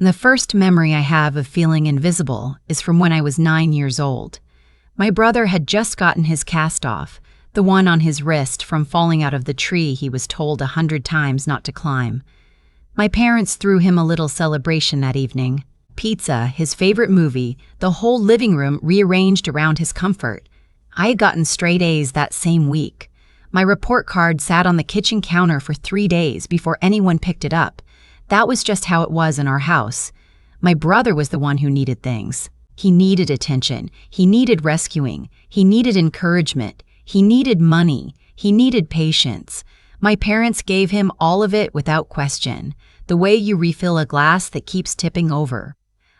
The first memory I have of feeling invisible is from when I was 9 years old. My brother had just gotten his cast off, the one on his wrist from falling out of the tree he was told 100 times not to climb. My parents threw him a little celebration that evening. Pizza, his favorite movie, the whole living room rearranged around his comfort. I had gotten straight A's that same week. My report card sat on the kitchen counter for 3 days before anyone picked it up. That was just how it was in our house. My brother was the one who needed things. He needed attention. He needed rescuing. He needed encouragement. He needed money. He needed patience. My parents gave him all of it without question, the way you refill a glass that keeps tipping over.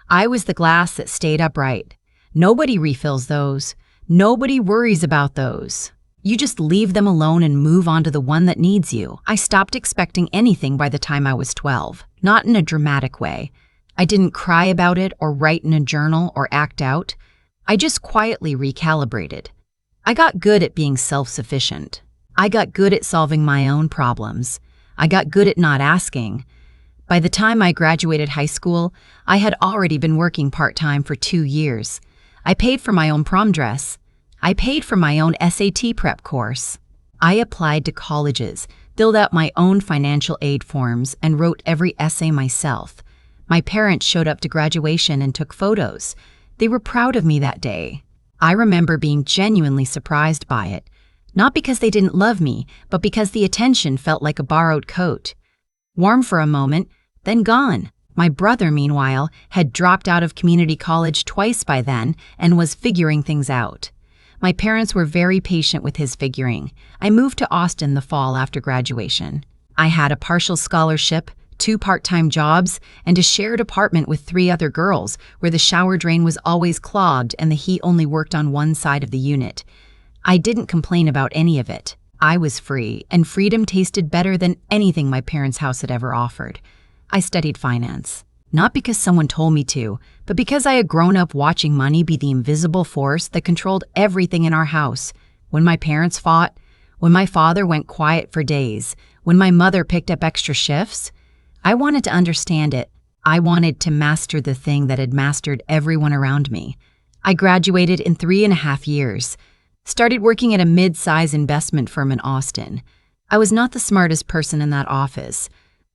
I was the glass that stayed upright. Nobody refills those. Nobody worries about those. You just leave them alone and move on to the one that needs you. I stopped expecting anything by the time I was 12, not in a dramatic way. I didn't cry about it or write in a journal or act out. I just quietly recalibrated. I got good at being self-sufficient. I got good at solving my own problems. I got good at not asking. By the time I graduated high school, I had already been working part-time for 2 years. I paid for my own prom dress. I paid for my own SAT prep course. I applied to colleges, filled out my own financial aid forms, and wrote every essay myself. My parents showed up to graduation and took photos. They were proud of me that day. I remember being genuinely surprised by it, not because they didn't love me, but because the attention felt like a borrowed coat. Warm for a moment, then gone. My brother, meanwhile, had dropped out of community college twice by then and was figuring things out. My parents were very patient with his figuring. I moved to Austin the fall after graduation. I had a partial scholarship, 2 part-time jobs, and a shared apartment with 3 other girls where the shower drain was always clogged and the heat only worked on one side of the unit. I didn't complain about any of it. I was free, and freedom tasted better than anything my parents' house had ever offered. I studied finance. Not because someone told me to, but because I had grown up watching money be the invisible force that controlled everything in our house. When my parents fought, when my father went quiet for days, when my mother picked up extra shifts, I wanted to understand it. I wanted to master the thing that had mastered everyone around me. I graduated in 3.5 years, started working at a mid-size investment firm in Austin. I was not the smartest person in that office,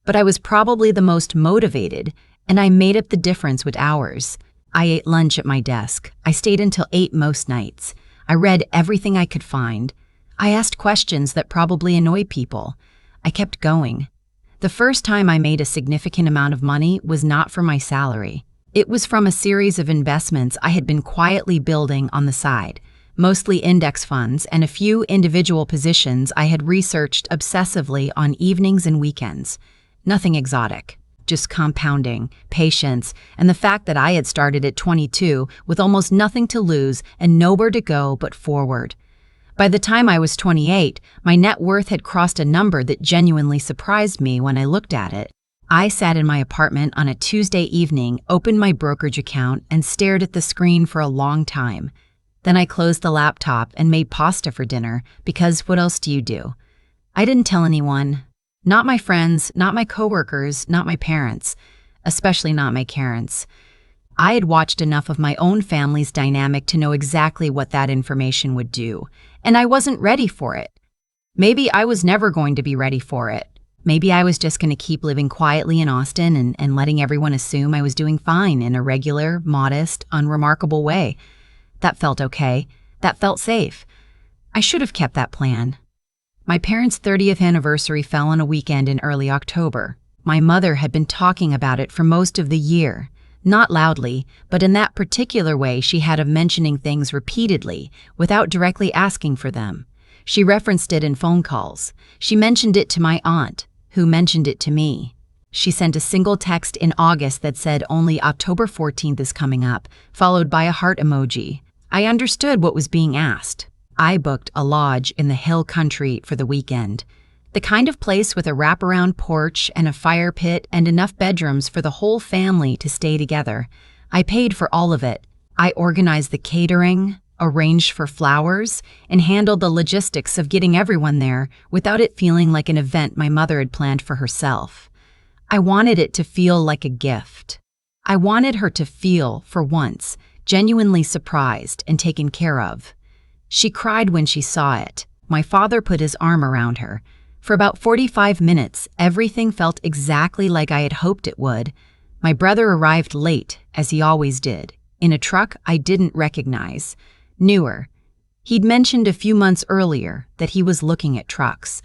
but I was probably the most motivated, and I made up the difference with hours. I ate lunch at my desk. I stayed until 8 most nights. I read everything I could find. I asked questions that probably annoyed people. I kept going. The first time I made a significant amount of money was not from my salary. It was from a series of investments I had been quietly building on the side, mostly index funds and a few individual positions I had researched obsessively on evenings and weekends. Nothing exotic. Just compounding, patience, and the fact that I had started at 22 with almost nothing to lose and nowhere to go but forward. By the time I was 28, my net worth had crossed a number that genuinely surprised me when I looked at it. I sat in my apartment on a Tuesday evening, opened my brokerage account, and stared at the screen for a long time. Then I closed the laptop and made pasta for dinner, because what else do you do? I didn't tell anyone. Not my friends, not my coworkers, not my parents, especially not my Karens. I had watched enough of my own family's dynamic to know exactly what that information would do, and I wasn't ready for it. Maybe I was never going to be ready for it. Maybe I was just going to keep living quietly in Austin and letting everyone assume I was doing fine in a regular, modest, unremarkable way. That felt okay. That felt safe. I should have kept that plan. My parents' 30th anniversary fell on a weekend in early October. My mother had been talking about it for most of the year. Not loudly, but in that particular way she had of mentioning things repeatedly, without directly asking for them. She referenced it in phone calls. She mentioned it to my aunt, who mentioned it to me. She sent a single text in August that said only October 14th is coming up, followed by a heart emoji. I understood what was being asked. I booked a lodge in the hill country for the weekend. The kind of place with a wraparound porch and a fire pit and enough bedrooms for the whole family to stay together. I paid for all of it. I organized the catering, arranged for flowers, and handled the logistics of getting everyone there without it feeling like an event my mother had planned for herself. I wanted it to feel like a gift. I wanted her to feel, for once, genuinely surprised and taken care of. She cried when she saw it. My father put his arm around her. For about 45 minutes, everything felt exactly like I had hoped it would. My brother arrived late, as he always did, in a truck I didn't recognize. Newer. He'd mentioned a few months earlier that he was looking at trucks.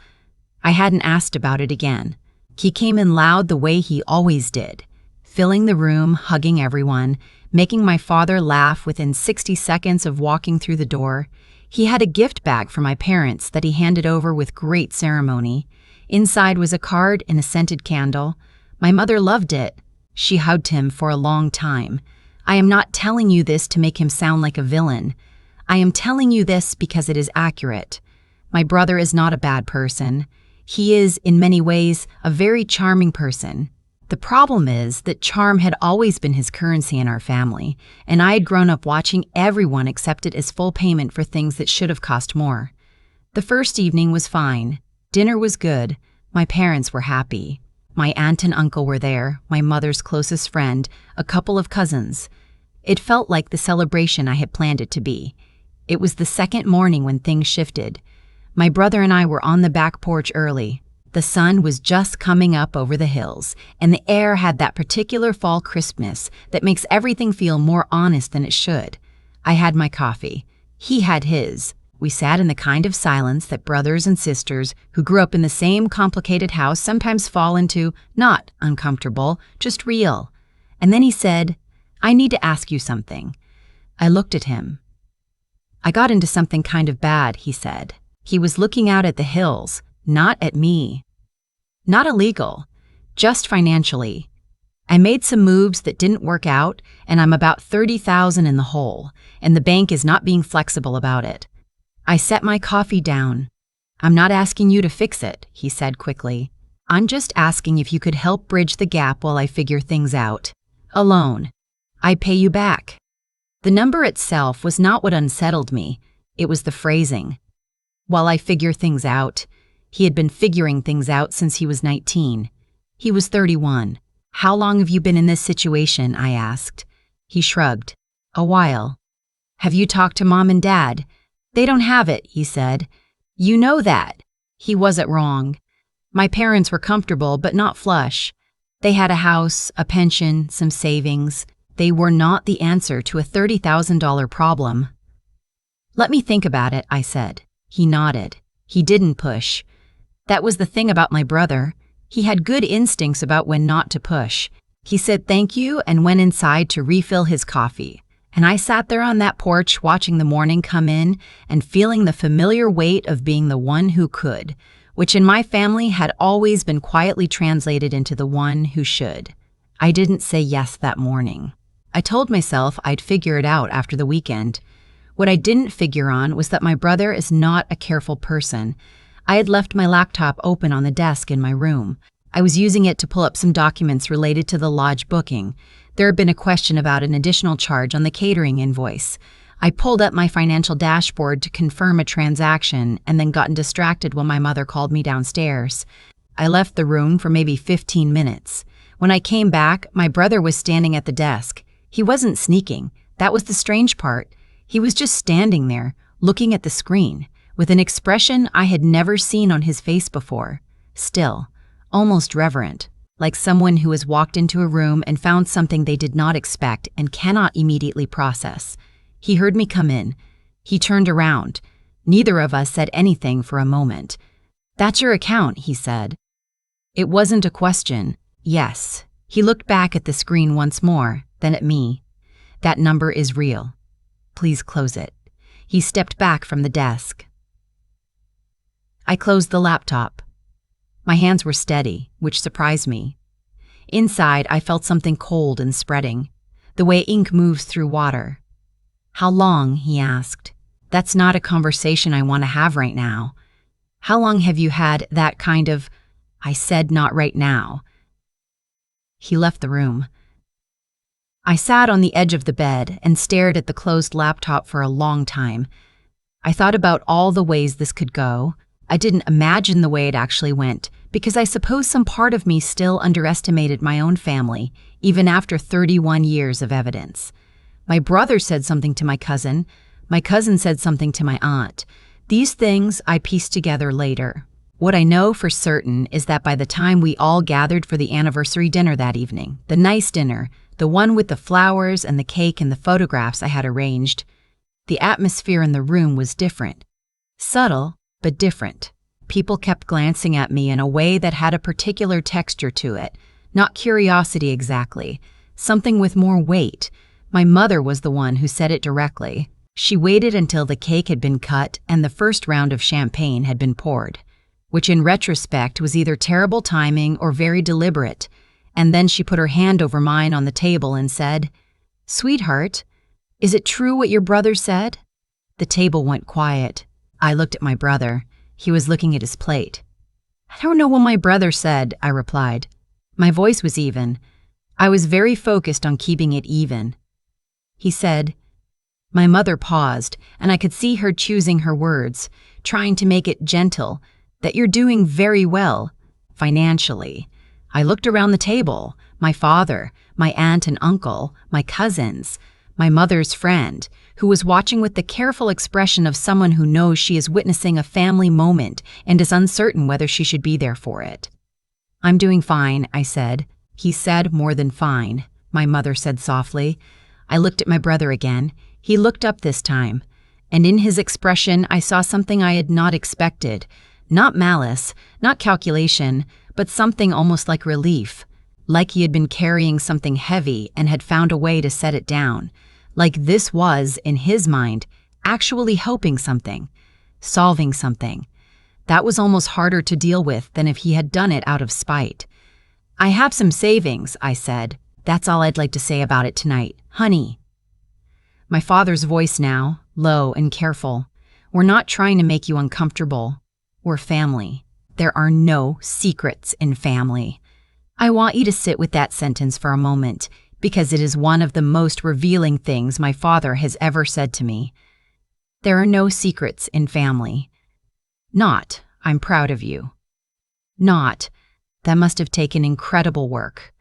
I hadn't asked about it again. He came in loud the way he always did, filling the room, hugging everyone, making my father laugh within 60 seconds of walking through the door. He had a gift bag for my parents that he handed over with great ceremony. Inside was a card and a scented candle. My mother loved it. She hugged him for a long time. I am not telling you this to make him sound like a villain. I am telling you this because it is accurate. My brother is not a bad person. He is, in many ways, a very charming person. The problem is that charm had always been his currency in our family, and I had grown up watching everyone accept it as full payment for things that should have cost more. The first evening was fine. Dinner was good. My parents were happy. My aunt and uncle were there, my mother's closest friend, a couple of cousins. It felt like the celebration I had planned it to be. It was the second morning when things shifted. My brother and I were on the back porch early. The sun was just coming up over the hills, and the air had that particular fall crispness that makes everything feel more honest than it should. I had my coffee. He had his. We sat in the kind of silence that brothers and sisters who grew up in the same complicated house sometimes fall into, not uncomfortable, just real. And then he said, "I need to ask you something." I looked at him. "I got into something kind of bad," he said. He was looking out at the hills, not at me. "Not illegal, just financially. I made some moves that didn't work out, and I'm about $30,000 in the hole, and the bank is not being flexible about it." I set my coffee down. "I'm not asking you to fix it," he said quickly. "I'm just asking if you could help bridge the gap while I figure things out. Alone. I pay you back." The number itself was not what unsettled me. It was the phrasing. "While I figure things out." He had been figuring things out since he was 19. He was 31. "How long have you been in this situation?" I asked. He shrugged. "A while." "Have you talked to Mom and Dad?" "They don't have it," he said. "You know that." He wasn't wrong. My parents were comfortable, but not flush. They had a house, a pension, some savings. They were not the answer to a $30,000 problem. "Let me think about it," I said. He nodded. He didn't push. That was the thing about my brother. He had good instincts about when not to push. He said thank you and went inside to refill his coffee. And I sat there on that porch watching the morning come in and feeling the familiar weight of being the one who could, which in my family had always been quietly translated into the one who should. I didn't say yes that morning. I told myself I'd figure it out after the weekend. What I didn't figure on was that my brother is not a careful person. I had left my laptop open on the desk in my room. I was using it to pull up some documents related to the lodge booking. There had been a question about an additional charge on the catering invoice. I pulled up my financial dashboard to confirm a transaction and then gotten distracted when my mother called me downstairs. I left the room for maybe 15 minutes. When I came back, my brother was standing at the desk. He wasn't sneaking. That was the strange part. He was just standing there, looking at the screen, with an expression I had never seen on his face before. Still, almost reverent, like someone who has walked into a room and found something they did not expect and cannot immediately process. He heard me come in. He turned around. Neither of us said anything for a moment. "That's your account," he said. It wasn't a question. Yes. He looked back at the screen once more, then at me. "That number is real. Please close it." He stepped back from the desk. I closed the laptop. My hands were steady, which surprised me. Inside, I felt something cold and spreading, the way ink moves through water. "How long?" he asked. "That's not a conversation I want to have right now." "How long have you had that kind of—" I said not right now. He left the room. I sat on the edge of the bed and stared at the closed laptop for a long time. I thought about all the ways this could go. I didn't imagine the way it actually went, because I suppose some part of me still underestimated my own family, even after 31 years of evidence. My brother said something to my cousin said something to my aunt. These things I pieced together later. What I know for certain is that by the time we all gathered for the anniversary dinner that evening, the nice dinner, the one with the flowers and the cake and the photographs I had arranged, the atmosphere in the room was different. Subtle, but different. People kept glancing at me in a way that had a particular texture to it, not curiosity exactly, something with more weight. My mother was the one who said it directly. She waited until the cake had been cut and the first round of champagne had been poured, which in retrospect was either terrible timing or very deliberate, and then she put her hand over mine on the table and said, "Sweetheart, is it true what your brother said?" The table went quiet. I looked at my brother. He was looking at his plate. "I don't know what my brother said," I replied. My voice was even. I was very focused on keeping it even. He said, my mother paused, and I could see her choosing her words, trying to make it gentle, that you're doing very well, financially. I looked around the table, my father, my aunt and uncle, my cousins, my mother's friend, who was watching with the careful expression of someone who knows she is witnessing a family moment and is uncertain whether she should be there for it. "I'm doing fine," I said. "He said more than fine," my mother said softly. I looked at my brother again. He looked up this time, and in his expression I saw something I had not expected. Not malice, not calculation, but something almost like relief, like he had been carrying something heavy and had found a way to set it down, like this was, in his mind, actually helping something, solving something. That was almost harder to deal with than if he had done it out of spite. "I have some savings," I said. "That's all I'd like to say about it tonight, honey." My father's voice now, low and careful. "We're not trying to make you uncomfortable. We're family. There are no secrets in family." I want you to sit with that sentence for a moment, because it is one of the most revealing things my father has ever said to me. There are no secrets in family. Not, "I'm proud of you." Not, "That must have taken incredible work."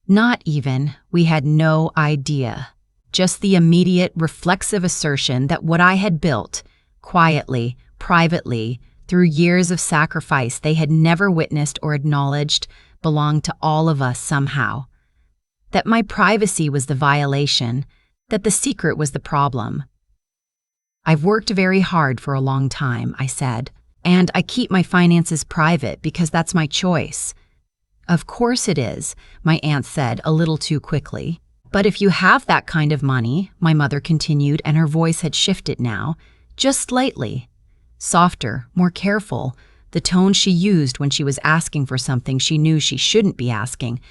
Not even, "We had no idea." Just the immediate, reflexive assertion that what I had built, quietly, privately, through years of sacrifice they had never witnessed or acknowledged, belonged to all of us somehow. That my privacy was the violation, that the secret was the problem. "I've worked very hard for a long time," I said, "and I keep my finances private because that's my choice." "Of course it is," my aunt said a little too quickly. "But if you have that kind of money," my mother continued, and her voice had shifted now, just slightly. Softer, more careful, the tone she used when she was asking for something she knew she shouldn't be asking.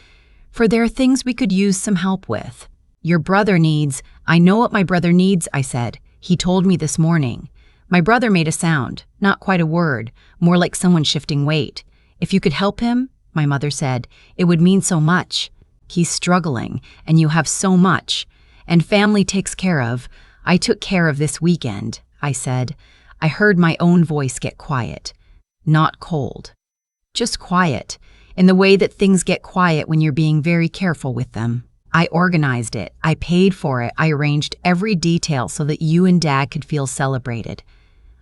"For there are things we could use some help with. Your brother needs—" "I know what my brother needs," I said. "He told me this morning." My brother made a sound, not quite a word, more like someone shifting weight. "If you could help him," my mother said, "it would mean so much. He's struggling, and you have so much. And family takes care of. I took care of this weekend," I said. I heard my own voice get quiet. Not cold. Just quiet, in the way that things get quiet when you're being very careful with them. "I organized it. I paid for it. I arranged every detail so that you and Dad could feel celebrated.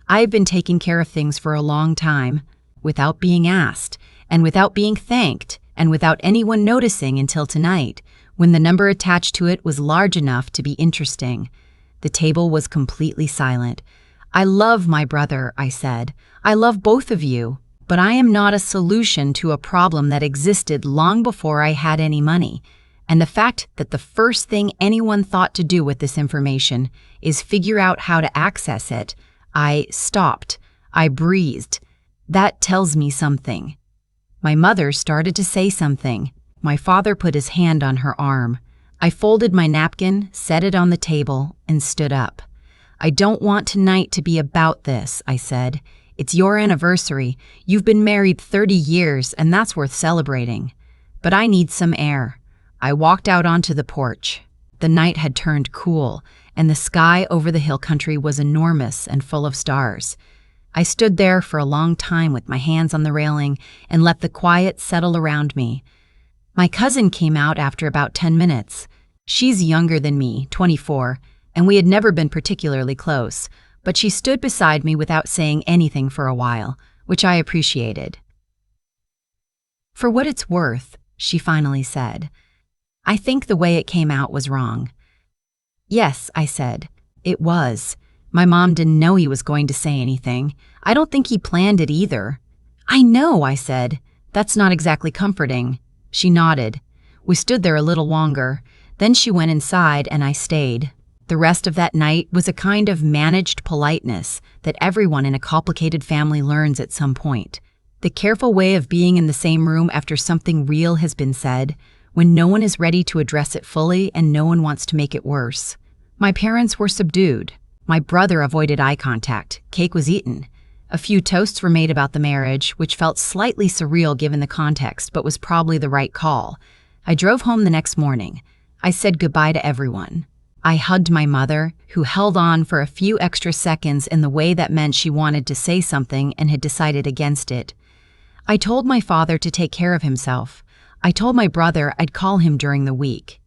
I've been taking care of things for a long time, without being asked, and without being thanked, and without anyone noticing until tonight, when the number attached to it was large enough to be interesting." The table was completely silent. "I love my brother," I said. "I love both of you, but I am not a solution to a problem that existed long before I had any money. And the fact that the first thing anyone thought to do with this information is figure out how to access it." I stopped. I breathed. "That tells me something." My mother started to say something. My father put his hand on her arm. I folded my napkin, set it on the table, and stood up. "I don't want tonight to be about this," I said. "It's your anniversary. You've been married 30 years, and that's worth celebrating. But I need some air." I walked out onto the porch. The night had turned cool, and the sky over the hill country was enormous and full of stars. I stood there for a long time with my hands on the railing and let the quiet settle around me. My cousin came out after about 10 minutes. She's younger than me, 24, and we had never been particularly close, but she stood beside me without saying anything for a while, which I appreciated. "For what it's worth," she finally said, "I think the way it came out was wrong." "Yes," I said, "it was. My mom didn't know he was going to say anything. I don't think he planned it either." "I know," I said. "That's not exactly comforting." She nodded. We stood there a little longer. Then she went inside and I stayed. The rest of that night was a kind of managed politeness that everyone in a complicated family learns at some point. The careful way of being in the same room after something real has been said, when no one is ready to address it fully and no one wants to make it worse. My parents were subdued. My brother avoided eye contact. Cake was eaten. A few toasts were made about the marriage, which felt slightly surreal given the context, but was probably the right call. I drove home the next morning. I said goodbye to everyone. I hugged my mother, who held on for a few extra seconds in the way that meant she wanted to say something and had decided against it. I told my father to take care of himself. I told my brother I'd call him during the week.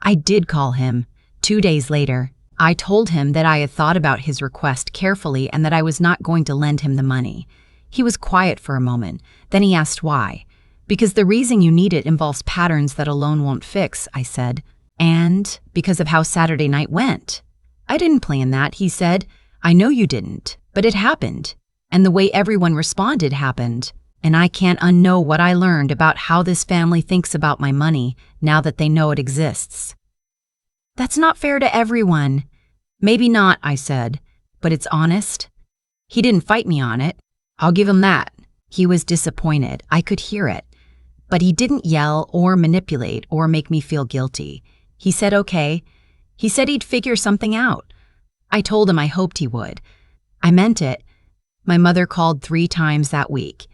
I did call him. 2 days later, I told him that I had thought about his request carefully and that I was not going to lend him the money. He was quiet for a moment. Then he asked why. "Because the reason you need it involves patterns that a loan won't fix," I said. "And because of how Saturday night went." "I didn't plan that," he said. "I know you didn't, but it happened. And the way everyone responded happened. And I can't unknow what I learned about how this family thinks about my money now that they know it exists." "That's not fair to everyone." "Maybe not," I said, "but it's honest." He didn't fight me on it. I'll give him that. He was disappointed. I could hear it. But he didn't yell or manipulate or make me feel guilty. He said okay. He said he'd figure something out. I told him I hoped he would. I meant it. My mother called 3 times that week.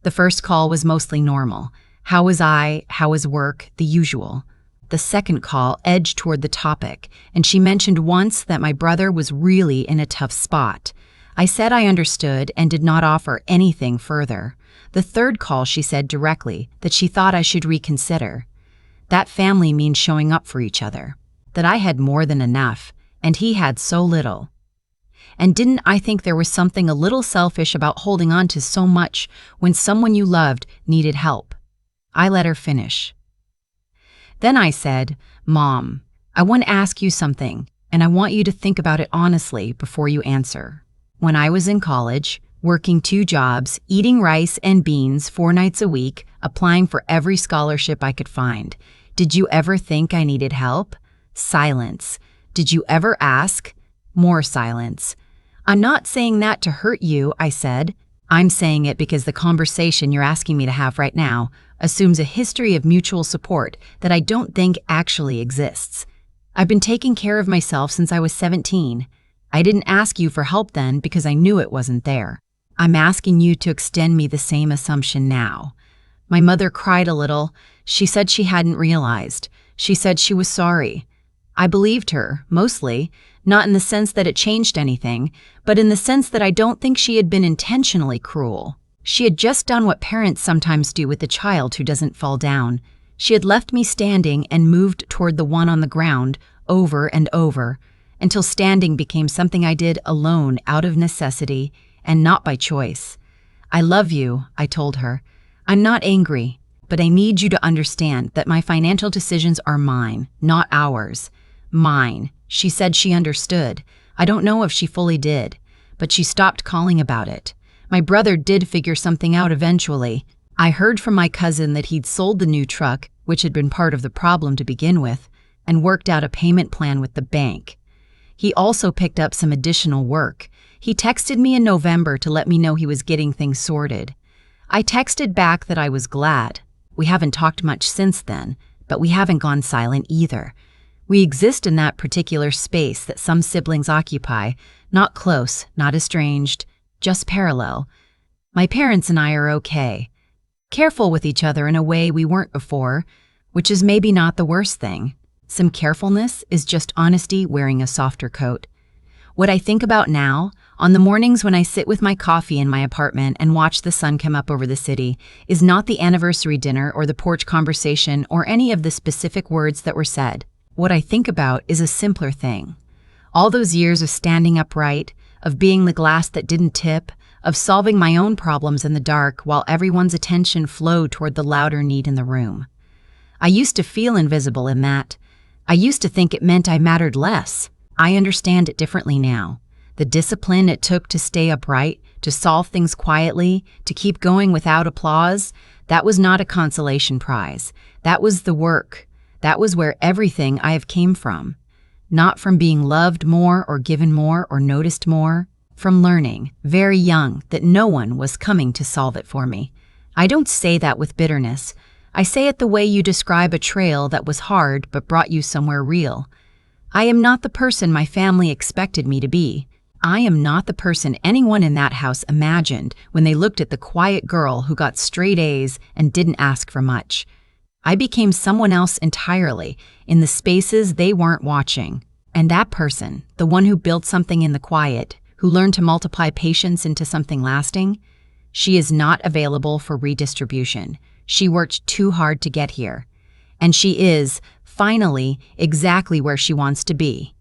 The first call was mostly normal. How was I? How was work? The usual. The second call edged toward the topic, and she mentioned once that my brother was really in a tough spot. I said I understood and did not offer anything further. The third call, she said directly that she thought I should reconsider. That family means showing up for each other. That I had more than enough, and he had so little. And didn't I think there was something a little selfish about holding on to so much when someone you loved needed help? I let her finish. Then I said, "Mom, I want to ask you something, and I want you to think about it honestly before you answer. When I was in college, working 2 jobs, eating rice and beans 4 nights a week, applying for every scholarship I could find, did you ever think I needed help?" Silence. "Did you ever ask?" More silence. "I'm not saying that to hurt you," I said. "I'm saying it because the conversation you're asking me to have right now assumes a history of mutual support that I don't think actually exists. I've been taking care of myself since I was 17. I didn't ask you for help then because I knew it wasn't there. I'm asking you to extend me the same assumption now." My mother cried a little. She said she hadn't realized. She said she was sorry. I believed her, mostly, not in the sense that it changed anything, but in the sense that I don't think she had been intentionally cruel. She had just done what parents sometimes do with a child who doesn't fall down. She had left me standing and moved toward the one on the ground, over and over, until standing became something I did alone out of necessity and not by choice. "I love you," I told her. "I'm not angry, but I need you to understand that my financial decisions are mine, not ours." Mine. She said she understood. I don't know if she fully did, but she stopped calling about it. My brother did figure something out eventually. I heard from my cousin that he'd sold the new truck, which had been part of the problem to begin with, and worked out a payment plan with the bank. He also picked up some additional work. He texted me in November to let me know he was getting things sorted. I texted back that I was glad. We haven't talked much since then, but we haven't gone silent either. We exist in that particular space that some siblings occupy, not close, not estranged, just parallel. My parents and I are okay. Careful with each other in a way we weren't before, which is maybe not the worst thing. Some carefulness is just honesty wearing a softer coat. What I think about now, on the mornings when I sit with my coffee in my apartment and watch the sun come up over the city, is not the anniversary dinner or the porch conversation or any of the specific words that were said. What I think about is a simpler thing. All those years of standing upright, of being the glass that didn't tip, of solving my own problems in the dark while everyone's attention flowed toward the louder need in the room. I used to feel invisible in that. I used to think it meant I mattered less. I understand it differently now. The discipline it took to stay upright, to solve things quietly, to keep going without applause, that was not a consolation prize. That was the work. That was where everything I have came from. Not from being loved more or given more or noticed more. From learning, very young, that no one was coming to solve it for me. I don't say that with bitterness. I say it the way you describe a trail that was hard but brought you somewhere real. I am not the person my family expected me to be. I am not the person anyone in that house imagined when they looked at the quiet girl who got straight A's and didn't ask for much. I became someone else entirely, in the spaces they weren't watching. And that person, the one who built something in the quiet, who learned to multiply patience into something lasting, she is not available for redistribution. She worked too hard to get here. And she is, finally, exactly where she wants to be.